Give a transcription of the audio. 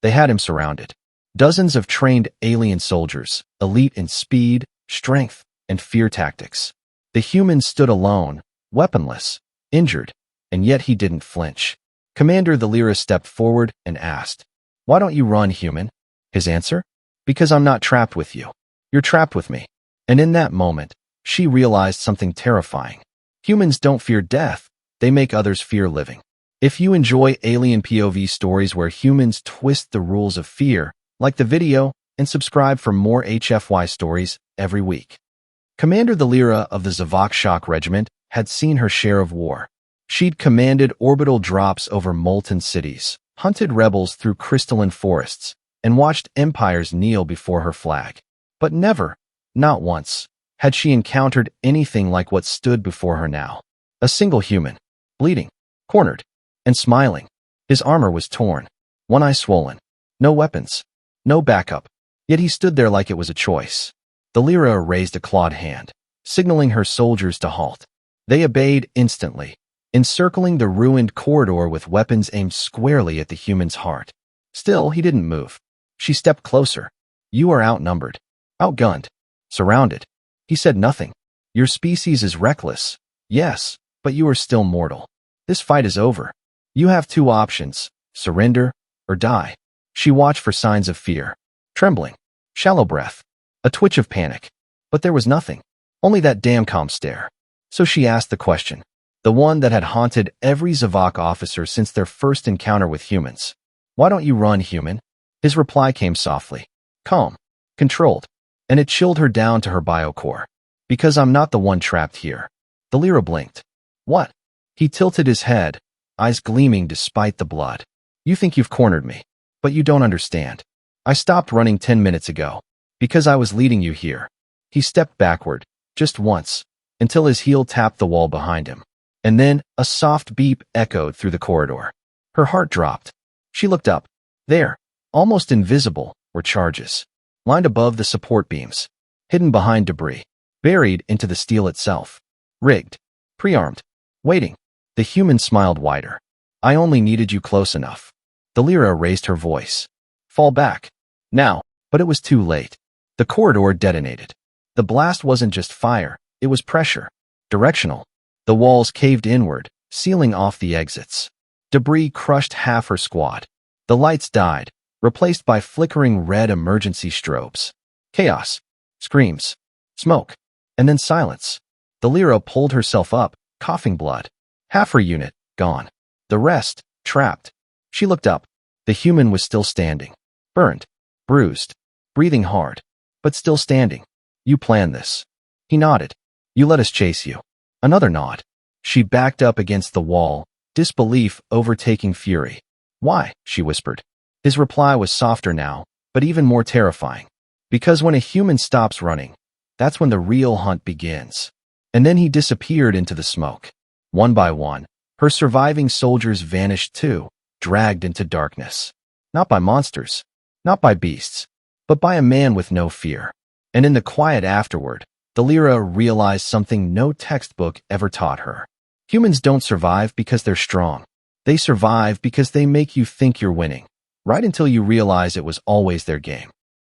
They had him surrounded. Dozens of trained alien soldiers, elite in speed, strength, and fear tactics. The humans stood alone, weaponless, injured, and yet he didn't flinch. Commander Thalira stepped forward and asked, "Why don't you run, human?" His answer? "Because I'm not trapped with you. You're trapped with me." And in that moment, she realized something terrifying. Humans don't fear death, they make others fear living. If you enjoy alien POV stories where humans twist the rules of fear, like the video and subscribe for more HFY stories every week. Commander Thalira of the Zavok Shock Regiment had seen her share of war. She'd commanded orbital drops over molten cities, hunted rebels through crystalline forests, and watched empires kneel before her flag. But never, not once, had she encountered anything like what stood before her now. A single human, bleeding, cornered, and smiling. His armor was torn, one eye swollen, no weapons, no backup, yet he stood there like it was a choice. Thalira raised a clawed hand, signaling her soldiers to halt. They obeyed instantly, encircling the ruined corridor with weapons aimed squarely at the human's heart. Still, he didn't move. She stepped closer. "You are outnumbered, outgunned, surrounded." He said nothing. "Your species is reckless. Yes, but you are still mortal. This fight is over. You have two options, surrender or die." She watched for signs of fear. Trembling, shallow breath, a twitch of panic. But there was nothing. Only that damn calm stare. So she asked the question, the one that had haunted every Zavok officer since their first encounter with humans. "Why don't you run, human?" His reply came softly, calm, controlled, and it chilled her down to her biocore. "Because I'm not the one trapped here." Thalira blinked. "What?" He tilted his head, eyes gleaming despite the blood. "You think you've cornered me, but you don't understand. I stopped running 10 minutes ago, because I was leading you here." He stepped backward, just once, until his heel tapped the wall behind him. And then a soft beep echoed through the corridor. Her heart dropped. She looked up. There, almost invisible, were charges, lined above the support beams, hidden behind debris, buried into the steel itself. Rigged, pre-armed, waiting. The human smiled wider. "I only needed you close enough." Thalira raised her voice. "Fall back. Now." But it was too late. The corridor detonated. The blast wasn't just fire, it was pressure. Directional. The walls caved inward, sealing off the exits. Debris crushed half her squad. The lights died, replaced by flickering red emergency strobes. Chaos. Screams. Smoke. And then silence. Thalira pulled herself up, coughing blood. Half her unit, gone. The rest, trapped. She looked up. The human was still standing. Burned. Bruised. Breathing hard. But still standing. "You planned this." He nodded. "You let us chase you." Another nod. She backed up against the wall, disbelief overtaking fury. "Why?" she whispered. His reply was softer now, but even more terrifying. "Because when a human stops running, that's when the real hunt begins." And then he disappeared into the smoke. One by one, her surviving soldiers vanished too, dragged into darkness. Not by monsters, not by beasts, but by a man with no fear. And in the quiet afterward, Thalira realized something no textbook ever taught her. Humans don't survive because they're strong. They survive because they make you think you're winning, right until you realize it was always their game.